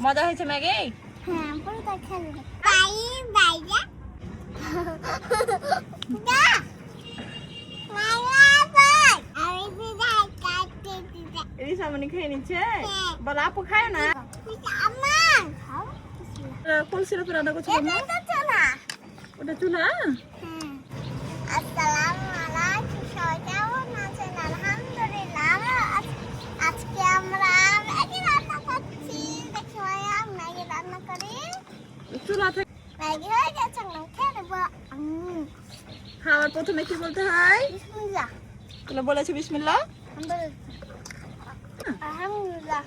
মজা হয়েছে ম্যাগি? হ্যাঁ, পুরোটা খেলে বাই বাই যা দা মামা বাই আমি বিদায় কাটতে দিতে রিসামণি খেয়ে নিচ্ছে? বল আপু খায় না? আম্মা খাও কোন সিরাপে রান্না করছো? এটা তো চুলা। ওটা চুলা? হ্যাঁ। আসসালামু আলাইকুম, সবাই কেমন আছেন? আলহামদুলিল্লাহ। আজকে আমরা ম্যাগি রান্না করছি। দেখি ভাইয়া ম্যাগি রান্না করি। চুলা থেকে ম্যাগি হয়ে গেছে, না খেয়ে নেবো। খাওয়ার প্রথমে কি বলতে হয়? বিসমিল্লাহ। তোলা বলেছে বিসমিল্লাহ? আলহামদুলিল্লাহ।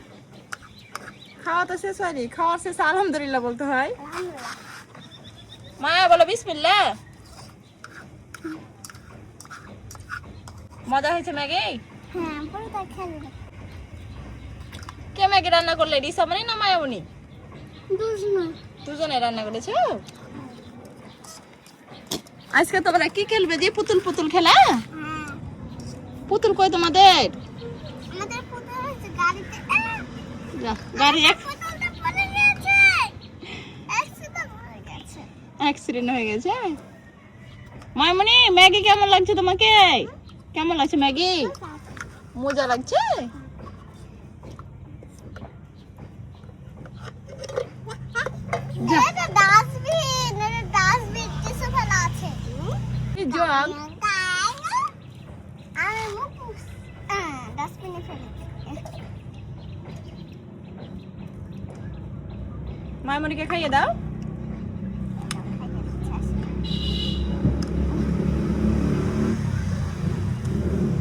খাওয়া তো শেষ হয়নি, খাওয়ার শেষে আলহামদুলিল্লাহ বলতে হয়। আলহামদুলিল্লাহ। মায়া বলো বিসমিল্লাহ। মজা হয়েছে ম্যাগি? হ্যাঁ, পুরোটা খেয়ে নেবো। কে ম্যাগি রান্না করলে, রিসামণি না মায়ামণি? দুজনে। দুজনে রান্না করেছো? আজকে তোমরা কি খেলবে যে পুতুল পুতুল খেলা? হ্যাঁ। পুতুল কই তোমাদের? আমাদের পুতুল হচ্ছে গাড়িতে। যা, গাড়ি পুতুলটা পড়ে গেছে। অ্যাক্সিডেন্ট হয়ে গেছে। অ্যাক্সিডেন্ট হয়ে গেছে। মায়ামণি ম্যাগি কেমন লাগছে তোমাকে? কেমন লাগছে ম্যাগি? মজা লাগছে? যা। এটা ডাস্টবিন, এটা ডাস্টবিন কিছু ফেলা আছে। এই জগ তাই না? আমি মুখ ডাস্টবিনে ফেলে মায়ামণিকে খাইয়ে দাও।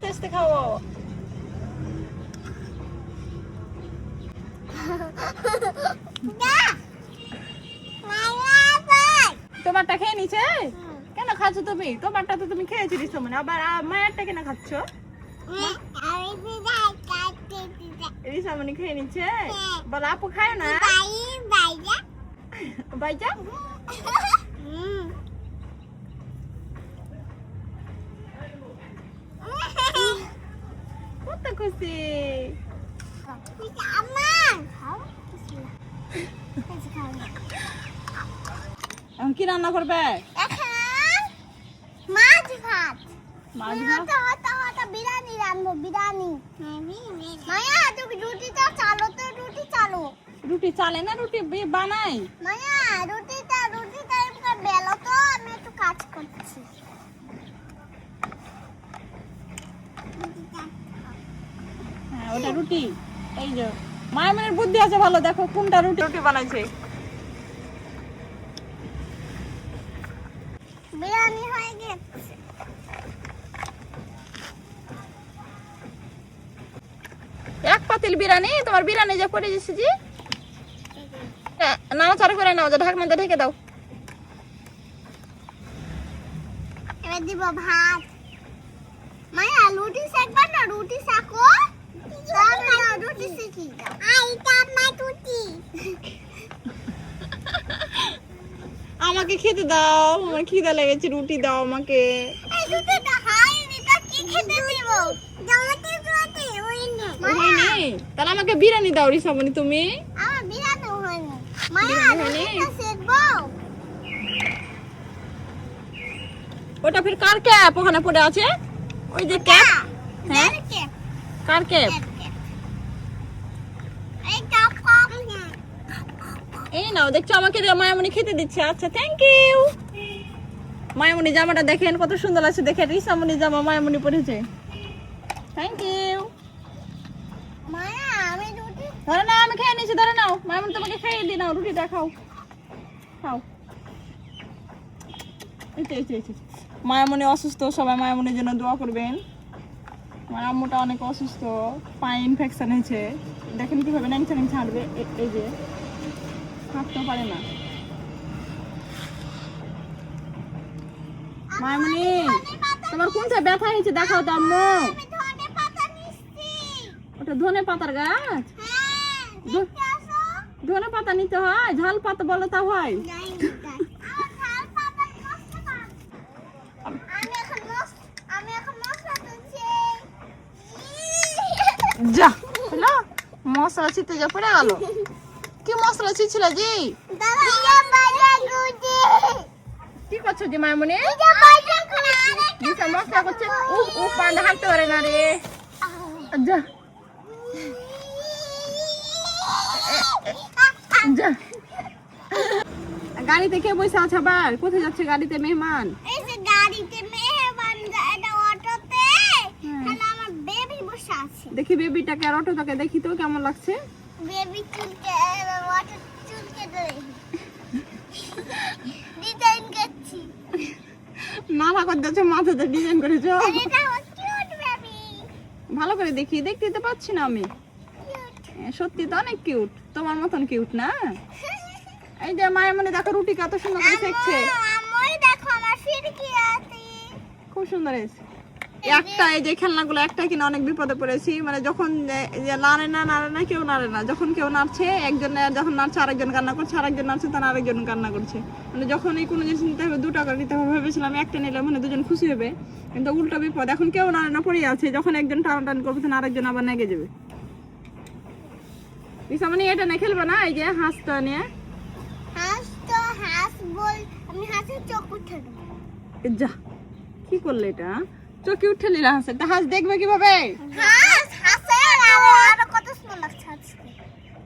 টেস্টে খাও। তোমারটা খেয়ে নিছে? কেন খাচ্ছ তুমি? তোমারটা তো তুমি খেয়েছি রিসামণি, আবার মায়েরটা কেন খাচ্ছ? রিসামণি খেয়ে নিচ্ছে? বল আপু খায় না? বাইজা কত খুশি। এখন কি রান্না করবে? মাছ ভাত। মাছ ভাত? বিরিয়ানি রান্নবো, বিরিয়ানি। মায়া তুমি রুটিটা চালো তো, রুটি চালো। রুটি চালে না, রুটি বানাই। মায়া রুটিটা এবার বেলো তো, আমি একটু কাজ করছি। হ্যাঁ ওটা রুটি। এই যে মায়ের বুদ্ধি আছে ভালো, দেখো কোনটা রুটি রুটি বানাইছে। বিরিয়ানি হয়ে গেছে। এক পাতিল বিরিয়ানি, তোমার বিরিয়ানি যা করে দিয়েছি জি। নাড়াচাড়া করে নাও, ঢাকনা দিয়ে ঢেকে দাও। এবার দিব ভাত। মায়া রুটি সেকবা না, রুটি সেকো। রুটি সেকি দাও। আইটা মা রুটি। আমাকে খেতে দাও, আমার খিদা লেগেছে, রুটি দাও আমাকে। এই রুটিটা হয়নি, তা কি খেতে দিব? জামাতে রুটি হয়নি। হয়নি? তাহলে আমাকে বিরিয়ানি দাও রিসামণি তুমি। আমার বিরিয়ানি হয়নি। মায়া বিরিয়ানি হয়নি? রুটিটা সেকবো। ওটা ফির কার ক্যাপ ওখানে পড়ে আছে? ওই যে ক্যাপ। হ্যাঁ কার ক্যাপ? এই কাপ কম না। এই নাও, দেখছো আমাকে মায়ামণি খেতে দিচ্ছে। আচ্ছা থ্যাংক ইউ। মায়ামণি জামাটা দেখেন কত সুন্দর আছে, দেখে রিসামণি জামা মায়ামণি পরেছে। Thank you. মায়া আমি রুটি ধরে নাও, আমি খেয়ে নিয়েছি, ধরে নাও। মায়ামণি তোমাকে খাইয়ে দিই, নাও রুটিটা খাও। খাও। এই মায়ামণি অসুস্থ, সবাই মায়ামণির জন্য দোয়া করবেন। আমার আম্মুটা অনেক অসুস্থ, পায়ে ইনফেকশন হয়েছে। দেখেন কিভাবে ন্যাংচা ন্যাংচা হাঁটবে, এই যে হাঁটতেও পারে না। মায়ামণি তোমার কোনটায় ব্যথা হয়েছে দেখাও তো আম্মু। আমি ধনে পাতা নিচ্ছি। ওটা ধনে পাতার গাছ? হ্যাঁ, দেখতে আসো। ধনে পাতা নিতে হয়? ঝাল পাতা বলো তা হয়? আমার ঝাল পাতা কষ্ট না। আমি এখন মশলা তুলছি। যা হলো মশলা ছিটে যা পড়ে গেল। কি মশলা ছিল জি? কি করছো জি মায়ামনি? দিশা মশলা করছে। পান্ডা হাঁটতে পারে না রে। যা যা। গাড়িতে কে বসে আছে আবার? কোথায় যাচ্ছে গাড়িতে মেহমান? এই যে গাড়িতে মেহমান, এটা অটোতে খালা আমার বেবি বসে আছে। দেখি বেবিটাকে আর অটোটাকে দেখি তো কেমন লাগছে। বেবি চুলকে অটো চুলকে ধরে ডিজাইন করছি। নালা করে দিয়েছে, মাথাতে ডিজাইন করেছো। আর এটা কিউট বেবি, ভালো করে দেখি, দেখতে তো পাচ্ছি না আমি। কিউট। সত্যি তো অনেক কিউট, তোমার মতন কিউট না? এই যে মায়ামনি দেখো রুটি কত সুন্দর করে সেকছে। আম্মু দেখো আমার ফিরকি আছে। খুব সুন্দর হয়েছে। একটা এই যে খেলনাগুলো একটা কিনা অনেক বিপদে পড়েছি, মানে যখন যে নাড়ে না কেউ নাড়ে না, যখন কেউ নাড়ছে একজন, যখন নাড়ছে আরেকজন কান্না করছে, আরেকজন নাড়ছে তখন আরেকজন কান্না করছে। মানে যখন এই কোনো জিনিস নিতে হবে 2 টাকা নিতে হবে ভেবেছিলাম, একটা নিলে মানে দুজন খুশি হবে, কিন্তু উল্টো বিপদ। এখন কেউ নাড়ে না, পড়ে আছে, যখন একজন টানাটান করবে তখন আরেকজন আবার নেগে যাবে। মানে এটা নিয়ে খেলবে না, এই যে হাঁসটা নিয়ে। হাঁস তো হাঁস বল, আমি হাঁসের চোখ উঠে দেবো। যা কি করলে এটা? চোখে উঠে নিলে হাঁস, একটা হাঁস দেখবে কিভাবে? হাঁস হাঁসের আরো কত সুন্দর লাগছে আজকে।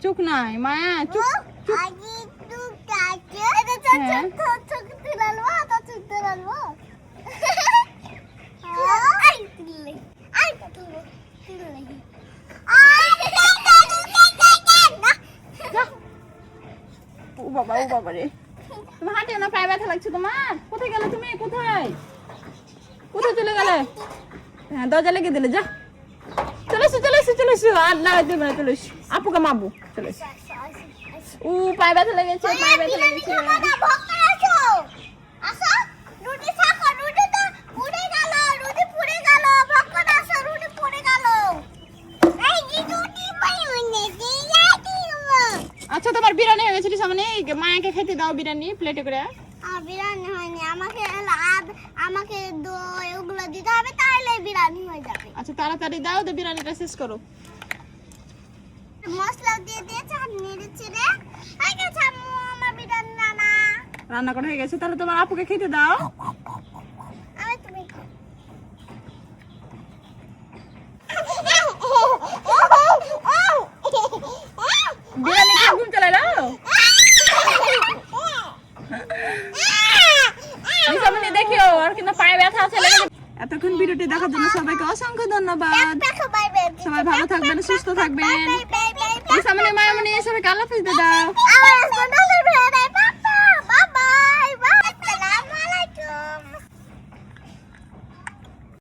চোখ নাই মায়া, চোখ। আগে একটু কাটে এটা চোখ হ্যাঁ। চোখ তুলালবো, তো চোখ তুলালবো। আই তুললে, আই তুললে, তুললে। যা। ও বাবা রে, তুমি হাঁটে না, পায়ে ব্যথা লাগছে তোমার? কোথায় গেলে তুমি? কোথায় চলে গেলে? হ্যাঁ দরজা লেগে দিলে। যা চলে এসো। আর না দেবে না, চলে এসো, আপুকে মাবু, চলে এসো। ও পায়ে ব্যথা লেগেছে। আসো, রুটি খাও, রুটি তো পুড়ে গেল, রুটি পুড়ে গেল, ভক্কর আসো, রুটি পুড়ে গেল। এই যে রুটি পাইনি, আচ্ছা তোমার বিরিয়ানি হয়ে গেছে সামনে, মায়াকে খেতে দাও বিরিয়ানি প্লেটে করে। বিরিয়ানি হয়নি, আমাকে দই ওগুলো দিতে হবে, তাহলে বিরিয়ানি হয়ে যাবে। আচ্ছা তাড়াতাড়ি দাও, তো বিরিয়ানিটা শেষ করো। মশলা দিয়ে দিয়েছে, আর নেড়ে চেড়ে হয়ে গেছে আম্মু আমার বিরিয়ানি রান্না করা হয়ে গেছে, তাহলে তোমার আপুকে খেতে দাও। আমি তুমি খাও। বিরিয়ানি খেয়ে ঘুম চলে এলো। সামনে দেখিও, আর কিন্তু পায়ে ব্যথা আছে লেগে যাবে। এতক্ষণ ভিডিওটি দেখার জন্য সবাইকে অসংখ্য ধন্যবাদ। সবাই ভালো থাকবেন, সুস্থ থাকবেন। সামনে মায়ামনি সবাইকে আল্লাহ হাফেজ দাও।